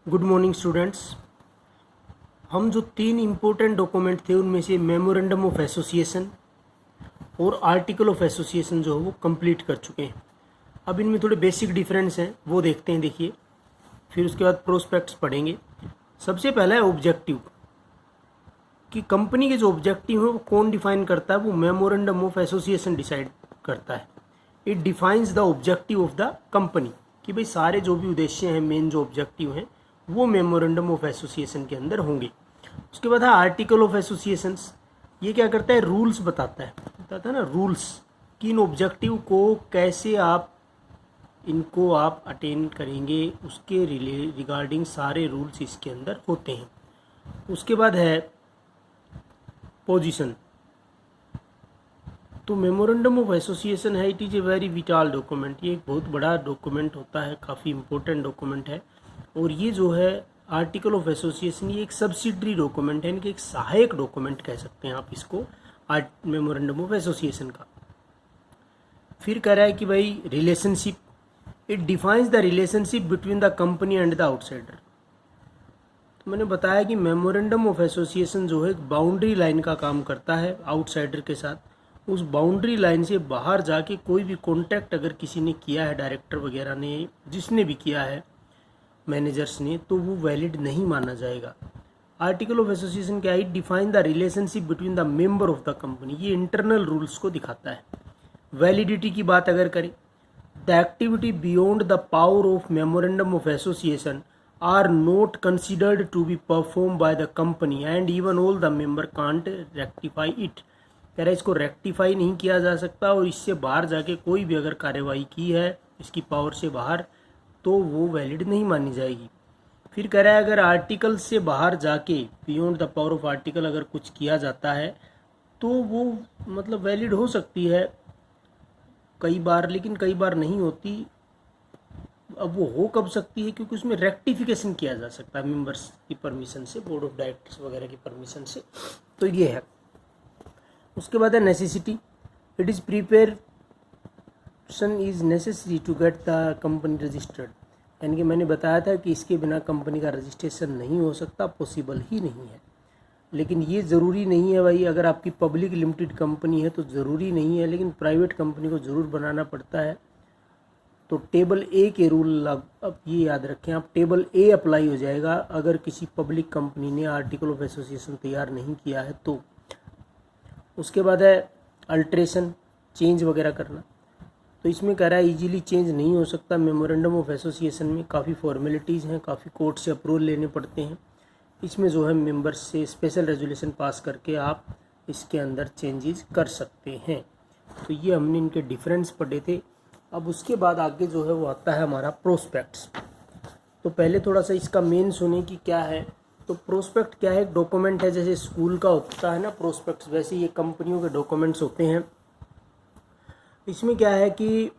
Good morning students. हम जो 3 important document थे उनमें से मेमोरेंडम ऑफ एसोसिएशन और आर्टिकल ऑफ एसोसिएशन जो है वो कंप्लीट कर चुके हैं। अब इनमें थोड़े बेसिक डिफरेंस हैं, वो देखते हैं। देखिए, फिर उसके बाद प्रोस्पेक्ट्स पढ़ेंगे। सबसे पहला है ऑब्जेक्टिव, कि कंपनी के जो ऑब्जेक्टिव है वो कौन डिफाइन करता है? वो मेमोरेंडम ऑफ एसोसिएशन डिसाइड करता है। It defines the objective of the company, कि भाई सारे जो भी उद्देश्य हैं, मेन जो ऑब्जेक्टिव हैं, वो मेमोरेंडम ऑफ एसोसिएशन के अंदर होंगे। उसके बाद है आर्टिकल ऑफ एसोसिएशंस। ये क्या करता है? रूल्स बताता है ना, रूल्स, कि इन ऑब्जेक्टिव को कैसे इनको आप अटेन करेंगे, उसके रिगार्डिंग सारे रूल्स इसके अंदर होते हैं। उसके बाद है पोजीशन। तो मेमोरेंडम ऑफ एसोसिएशन है, it is a very vital document. ये एक बहुत बड़ा डॉक्यूमेंट होता है, काफ़ी इंपॉर्टेंट डॉक्यूमेंट है। और ये जो है आर्टिकल ऑफ एसोसिएशन, ये एक सब्सिडरी डॉक्यूमेंट है, इनके एक सहायक डॉक्यूमेंट कह सकते हैं आप इसको, मेमोरेंडम ऑफ एसोसिएशन का। फिर कह रहा है कि भाई relationship, it defines the relationship between the company and the outsider. तो मैंने बताया कि मेमोरेंडम ऑफ एसोसिएशन जो है एक बाउंड्री लाइन का काम करता है आउटसाइडर के साथ। उस बाउंड्री लाइन से बाहर जाके कोई भी कॉन्टैक्ट अगर किसी ने किया है, डायरेक्टर वगैरह ने, जिसने भी किया है, मैनेजर्स ने, तो वो वैलिड नहीं माना जाएगा। आर्टिकल ऑफ एसोसिएशन क्या है? It define the relationship between the member of the company. ये इंटरनल रूल्स को दिखाता है। वैलिडिटी की बात अगर करें, the activity beyond the power of memorandum of association are not considered to be perform by the company and even all the member can't rectify it. कह रहे इसको रेक्टिफाई नहीं किया जा सकता, और इससे बाहर जाके कोई भी अगर कार्यवाही की है इसकी पावर से बाहर, तो वो वैलिड नहीं मानी जाएगी। फिर कह रहा है अगर आर्टिकल से बाहर जाके, beyond the power of article, अगर कुछ किया जाता है तो वो मतलब वैलिड हो सकती है कई बार, लेकिन कई बार नहीं होती। अब वो हो कब सकती है? क्योंकि उसमें रेक्टिफिकेशन किया जा सकता है मेंबर्स की परमिशन से, बोर्ड ऑफ डायरेक्टर्स वगैरह की परमिशन से। तो ये है। उसके बाद है necessity, it is preparation is necessary to get the company registered. यानी कि मैंने बताया था कि इसके बिना कंपनी का रजिस्ट्रेशन नहीं हो सकता, पॉसिबल ही नहीं है। लेकिन ये ज़रूरी नहीं है भाई, अगर आपकी पब्लिक लिमिटेड कंपनी है तो ज़रूरी नहीं है, लेकिन प्राइवेट कंपनी को ज़रूर बनाना पड़ता है। तो टेबल ए के रूल, अब ये याद रखें आप, टेबल ए अप्लाई हो जाएगा अगर किसी पब्लिक कंपनी ने आर्टिकल ऑफ एसोसिएशन तैयार नहीं किया है तो। उसके बाद है अल्ट्रेशन, चेंज वगैरह करना। तो इसमें कह रहा है इजीली चेंज नहीं हो सकता। मेमोरेंडम ऑफ एसोसिएशन में काफ़ी फॉर्मेलिटीज़ हैं, काफ़ी कोर्ट से अप्रूवल लेने पड़ते हैं। इसमें जो है मेंबर्स से स्पेशल रेजोल्यूशन पास करके आप इसके अंदर चेंजेस कर सकते हैं। तो ये हमने इनके डिफरेंस पढ़े थे। अब उसके बाद आगे जो है वो आता है हमारा प्रोस्पेक्ट्स। तो पहले थोड़ा सा इसका मेन सुने कि क्या है। तो प्रोस्पेक्ट क्या है? एक डॉक्यूमेंट है, जैसे स्कूल का होता है ना प्रोस्पेक्ट्स, वैसे ये कंपनियों के डॉक्यूमेंट्स होते हैं। इसमें क्या है कि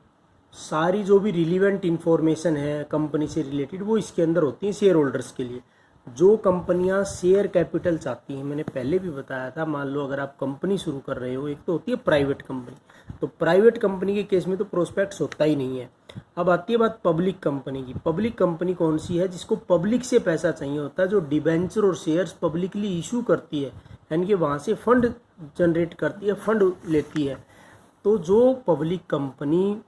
सारी जो भी रिलीवेंट इन्फॉर्मेशन है कंपनी से रिलेटेड, वो इसके अंदर होती है शेयर होल्डर्स के लिए। जो कंपनियां शेयर कैपिटल चाहती हैं, मैंने पहले भी बताया था, मान लो अगर आप कंपनी शुरू कर रहे हो, एक तो होती है प्राइवेट कंपनी, तो प्राइवेट कंपनी के केस में तो प्रोस्पेक्ट्स होता ही नहीं है। अब आती है बात पब्लिक कंपनी की। पब्लिक कंपनी कौन सी है? जिसको पब्लिक से पैसा चाहिए होता है, जो डिबेंचर और शेयर्स पब्लिकली इशू करती है, यानी कि वहाँ से फंड जनरेट करती है, फंड लेती है। तो जो पब्लिक कंपनी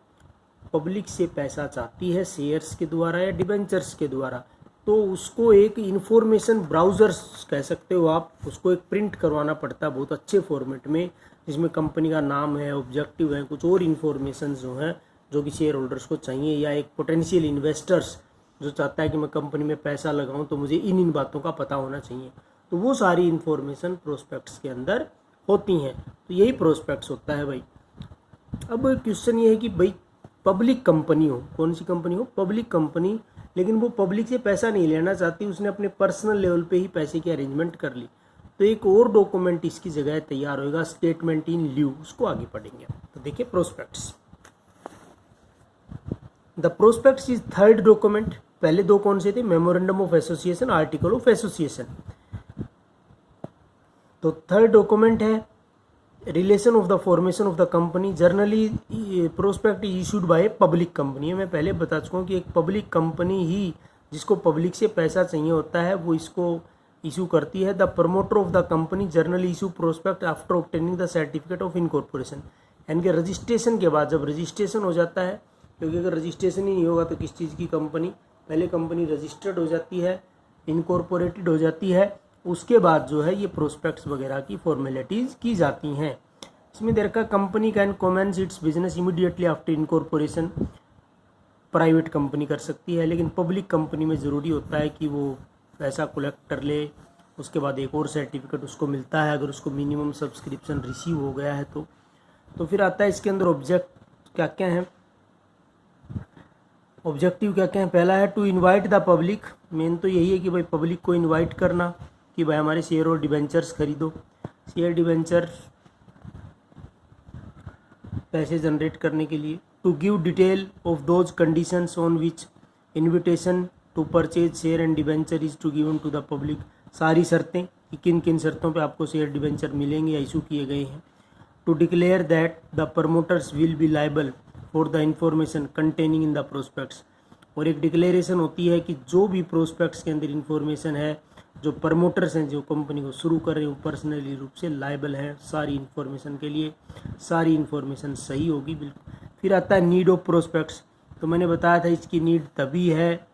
पब्लिक से पैसा चाहती है शेयर्स के द्वारा या डिबेंचर्स के द्वारा, तो उसको एक इंफॉर्मेशन ब्राउज़र कह सकते हो आप, उसको एक प्रिंट करवाना पड़ता है बहुत अच्छे फॉर्मेट में, जिसमें कंपनी का नाम है, ऑब्जेक्टिव है, कुछ और इन्फॉर्मेशन जो है जो कि शेयर होल्डर्स को चाहिए, या एक पोटेंशियल इन्वेस्टर्स जो चाहता है कि मैं कंपनी में पैसा लगाऊं तो मुझे इन बातों का पता होना चाहिए। तो वो सारी इन्फॉर्मेशन प्रोस्पेक्ट्स के अंदर होती हैं। तो यही प्रोस्पेक्ट्स होता है भाई। अब क्वेश्चन ये है कि भाई पब्लिक कंपनी हो, कौन सी कंपनी हो? पब्लिक कंपनी, लेकिन वो पब्लिक से पैसा नहीं लेना चाहती, उसने अपने पर्सनल लेवल पे ही पैसे की अरेंजमेंट कर ली। तो एक और डॉक्यूमेंट इसकी जगह तैयार होगा, स्टेटमेंट इन ल्यू, उसको आगे पढ़ेंगे। तो देखिए prospects. The prospects is third document. पहले दो कौन से थे? Memorandum of association, article of association. तो थर्ड डॉक्यूमेंट है relation of the formation of the company. Generally prospect is issued by public company. मैं पहले बता चुका हूँ कि एक पब्लिक कंपनी ही जिसको पब्लिक से पैसा चाहिए होता है वो इसको इशू करती है। The promoter of the company generally issue prospect after obtaining the certificate of incorporation, यानी कि रजिस्ट्रेशन के बाद, जब रजिस्ट्रेशन हो जाता है, क्योंकि अगर रजिस्ट्रेशन ही नहीं होगा तो किस चीज़ की कंपनी, पहले कंपनी रजिस्टर्ड हो जाती है, इनकॉर्पोरेटेड हो जाती है, उसके बाद जो है ये प्रोस्पेक्ट्स वगैरह की फॉर्मेलिटीज़ की जाती हैं। इसमें देर का company can commence its business immediately after incorporation, private company कर सकती है, लेकिन पब्लिक कंपनी में ज़रूरी होता है कि वो पैसा कलेक्ट कर ले, उसके बाद एक और सर्टिफिकेट उसको मिलता है अगर उसको मिनिमम सब्सक्रिप्शन रिसीव हो गया है तो फिर आता है इसके अंदर ऑब्जेक्ट क्या क्या हैं, ऑब्जेक्टिव क्या क्या है। पहला है to invite the public, main तो यही है कि भाई पब्लिक को इनवाइट करना कि भाई हमारे शेयर और डिबेंचर्स खरीदो। शेयर डिबेंचर पैसे जनरेट करने के लिए। To give detail of those conditions on which invitation to purchase share and debenture is to given to the public, सारी शर्तें कि किन किन शर्तों पे आपको शेयर डिबेंचर मिलेंगे या इशू किए गए हैं। To declare that the promoters will be liable for the information containing in the prospectus, और एक डिक्लेरेशन होती है कि जो भी प्रोस्पेक्ट्स के अंदर इंफॉर्मेशन है, जो प्रमोटर्स हैं जो कंपनी को शुरू कर रहे हो पर्सनली रूप से लायबल है सारी इंफॉर्मेशन के लिए, सारी इंफॉर्मेशन सही होगी बिल्कुल। फिर आता है नीड ऑफ प्रोस्पेक्ट्स, तो मैंने बताया था इसकी नीड तभी है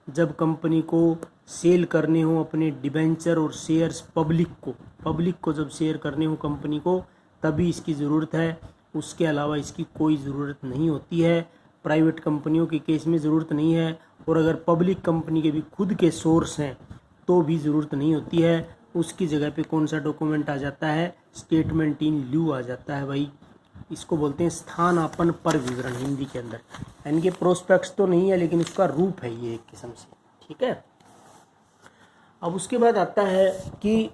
जब कंपनी को सेल करने हो अपने डिबेंचर और शेयर्स पब्लिक को जब शेयर करने हो कंपनी को, तभी इसकी ज़रूरत है, उसके अलावा इसकी कोई ज़रूरत नहीं होती है। प्राइवेट कंपनियों के केस में ज़रूरत नहीं है, और अगर पब्लिक कंपनी के भी खुद के सोर्स हैं तो भी ज़रूरत नहीं होती है। उसकी जगह पे कौन सा डॉक्यूमेंट आ जाता है, स्टेटमेंट इन ल्यू आ जाता है भाई, इसको बोलते हैं स्थानापन्न पर विवरण हिंदी के अंदर, यानी कि प्रोस्पेक्ट्स तो नहीं है लेकिन उसका रूप है ये एक किस्म से, ठीक है। अब उसके बाद आता है कि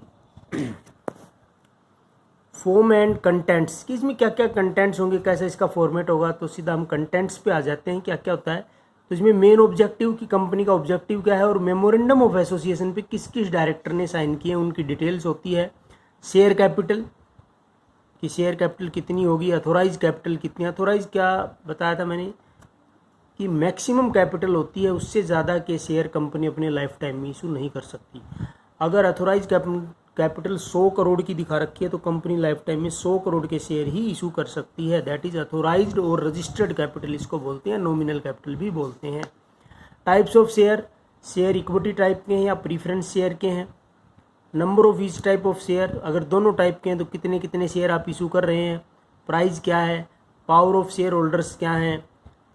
फॉर्म एंड कंटेंट्स, कि इसमें क्या क्या कंटेंट्स होंगे, कैसा इसका फॉर्मेट होगा, तो सीधा हम कंटेंट्स पे आ जाते हैं क्या क्या होता है। तो इसमें मेन ऑब्जेक्टिव की कंपनी का ऑब्जेक्टिव क्या है, और मेमोरेंडम ऑफ एसोसिएशन पे किस किस डायरेक्टर ने साइन किए उनकी डिटेल्स होती है। शेयर कैपिटल कि शेयर कैपिटल कितनी होगी, अथोराइज कैपिटल कितनी, अथोराइज क्या बताया था मैंने कि मैक्सिमम कैपिटल होती है, उससे ज़्यादा के शेयर कंपनी अपने लाइफ टाइम में इशू नहीं कर सकती। अगर अथोराइज कैपिटल 100 करोड़ की दिखा रखी है तो कंपनी लाइफ टाइम में 100 करोड़ के शेयर ही इशू कर सकती है, दैट इज अथोराइज्ड और रजिस्टर्ड कैपिटल इसको बोलते हैं, नॉमिनल कैपिटल भी बोलते हैं। Types of share, share equity type के हैं या प्रीफरेंस शेयर के हैं। Number of each type of share, अगर दोनों टाइप के हैं तो कितने कितने शेयर आप इशू कर रहे हैं, प्राइस क्या है, पावर ऑफ शेयर होल्डर्स क्या हैं।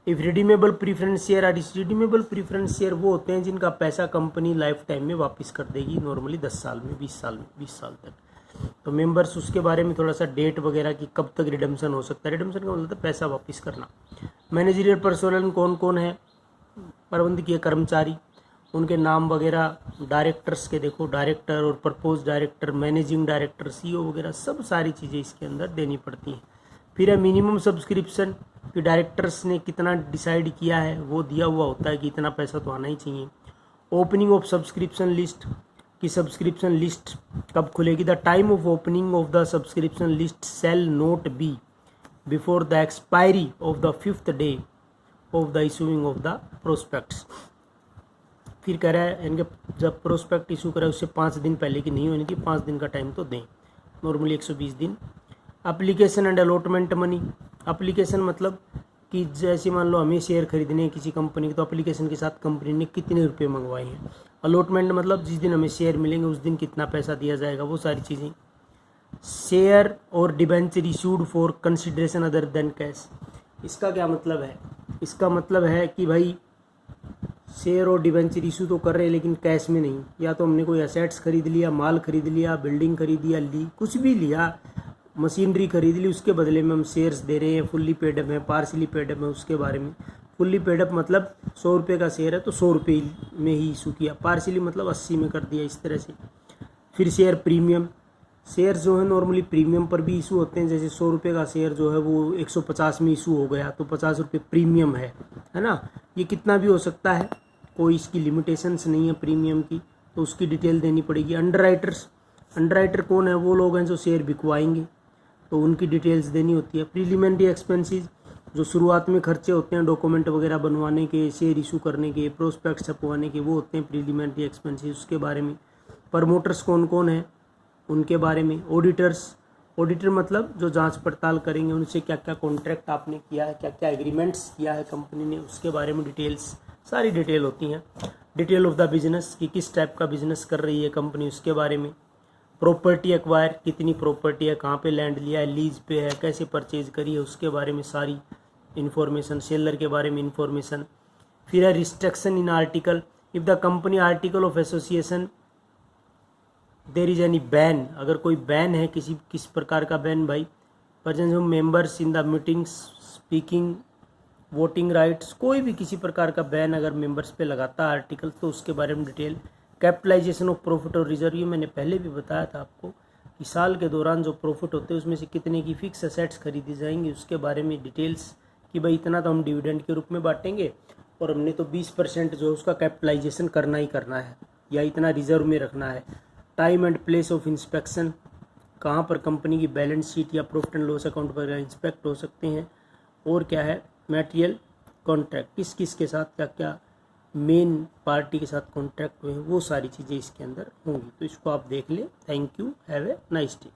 If redeemable preference share are, redeemable preference share वो होते हैं जिनका पैसा कंपनी लाइफ टाइम में वापस कर देगी, नॉर्मली 10 साल में, 20 साल तक। तो मेंबर्स उसके बारे में थोड़ा सा डेट वगैरह की कब तक रिडम्पशन हो सकता है, रिडम्पशन का मतलब पैसा वापस करना। मैनेजरियल पर्सनल कौन कौन है, प्रबंधकीय कर्मचारी, उनके नाम वगैरह, डायरेक्टर्स के देखो, डायरेक्टर और propose director, managing director, CEO वगैरह सब सारी चीज़ें इसके अंदर देनी पड़ती हैं। फिर है मिनिमम सब्सक्रिप्शन कि डायरेक्टर्स ने कितना डिसाइड किया है, वो दिया हुआ होता है कि इतना पैसा तो आना ही चाहिए। ओपनिंग ऑफ सब्सक्रिप्शन लिस्ट कि सब्सक्रिप्शन लिस्ट कब खुलेगी, the time of opening of the subscription list shall not be before the expiry of the 5th day of the issuing of the prospects. फिर कह रहा है इनके जब प्रोस्पेक्ट इशू करा उससे 5 दिन पहले की नहीं होने की, 5 दिन का टाइम तो दें, नॉर्मली 120 दिन। Application and allotment money, application मतलब कि जैसे मान लो हमें शेयर खरीदने हैं किसी कंपनी के, तो एप्लीकेशन के साथ कंपनी ने कितने रुपए मंगवाए हैं। अलॉटमेंट मतलब जिस दिन हमें शेयर मिलेंगे उस दिन कितना पैसा दिया जाएगा, वो सारी चीज़ें। शेयर और debenture issued for consideration other than cash, इसका क्या मतलब है, इसका मतलब है कि भाई शेयर और डिबेंचर इशू तो कर रहे हैं लेकिन कैश में नहीं, या तो हमने कोई एसेट्स खरीद लिया, माल खरीद लिया, बिल्डिंग खरीद लिया, कुछ भी लिया, मशीनरी खरीद ली, उसके बदले में हम शेयर्स दे रहे हैं, फुल्ली पेडअप है, पार्सली पेडअप है, उसके बारे में। फुल्ली पेडअप मतलब 100 रुपये का शेयर है तो 100 रुपये में ही इशू किया, पार्सली मतलब 80 में कर दिया, इस तरह से। फिर शेयर प्रीमियम, शेयर जो है नॉर्मली प्रीमियम पर भी इशू होते हैं, जैसे 100 रुपये का शेयर जो है वो 150 में इशू हो गया तो 50 रुपये प्रीमियम है ना। ये कितना भी हो सकता है, कोई इसकी लिमिटेशंस नहीं है प्रीमियम की, तो उसकी डिटेल देनी पड़ेगी। अंडरराइटर्स, अंडरराइटर कौन है, वो लोग हैं जो शेयर बिकवाएंगे, तो उनकी डिटेल्स देनी होती है। प्रीलिमिनरी एक्सपेंसेस, जो शुरुआत में खर्चे होते हैं डॉक्यूमेंट वगैरह बनवाने के, शेयर इशू करने के, प्रोस्पेक्ट छपवाने के, वो होते हैं प्रीलिमिनरी एक्सपेंसेस, उसके बारे में। प्रमोटर्स कौन कौन है उनके बारे में। ऑडिटर्स, ऑडिटर मतलब जो जांच पड़ताल करेंगे, उनसे क्या क्या कॉन्ट्रैक्ट आपने किया है, क्या क्या एग्रीमेंट्स किया है कंपनी ने, उसके बारे में डिटेल्स, सारी डिटेल होती हैं। डिटेल ऑफ द बिजनेस कि किस टाइप का बिजनेस कर रही है कंपनी, उसके बारे में। प्रॉपर्टी एक्वायर, कितनी प्रॉपर्टी है, कहाँ पे लैंड लिया है, लीज पे है, कैसे परचेज करी है, उसके बारे में सारी इन्फॉर्मेशन। सेलर के बारे में इन्फॉर्मेशन। फिर है restriction in article, if the company article of association there is any ban, अगर कोई बैन है, किस प्रकार का बैन भाई, presence of members in the meetings, speaking, voting rights, कोई भी किसी प्रकार का बैन अगर मेंबर्स पे लगाता है आर्टिकल, तो उसके बारे में डिटेल। कैपिटलाइजेशन ऑफ प्रॉफिट और रिजर्व, ये मैंने पहले भी बताया था आपको कि साल के दौरान जो प्रॉफिट होते हैं उसमें से कितने की फिक्स असेट्स खरीदी जाएंगी, उसके बारे में डिटेल्स कि भाई इतना तो हम डिविडेंड के रूप में बांटेंगे और हमने तो 20% जो उसका कैपिटलाइजेशन करना ही करना है या इतना रिजर्व में रखना है। Time and place of inspection, कहाँ पर कंपनी की बैलेंस शीट या प्रॉफिट एंड लॉस अकाउंट पर इंस्पेक्ट हो सकते हैं। और क्या है, मटेरियल कॉन्ट्रैक्ट, किस किस के साथ क्या क्या मेन पार्टी के साथ कॉन्ट्रैक्ट हुए हैं, वो सारी चीज़ें इसके अंदर होंगी। तो इसको आप देख लें। Thank you, have a nice day.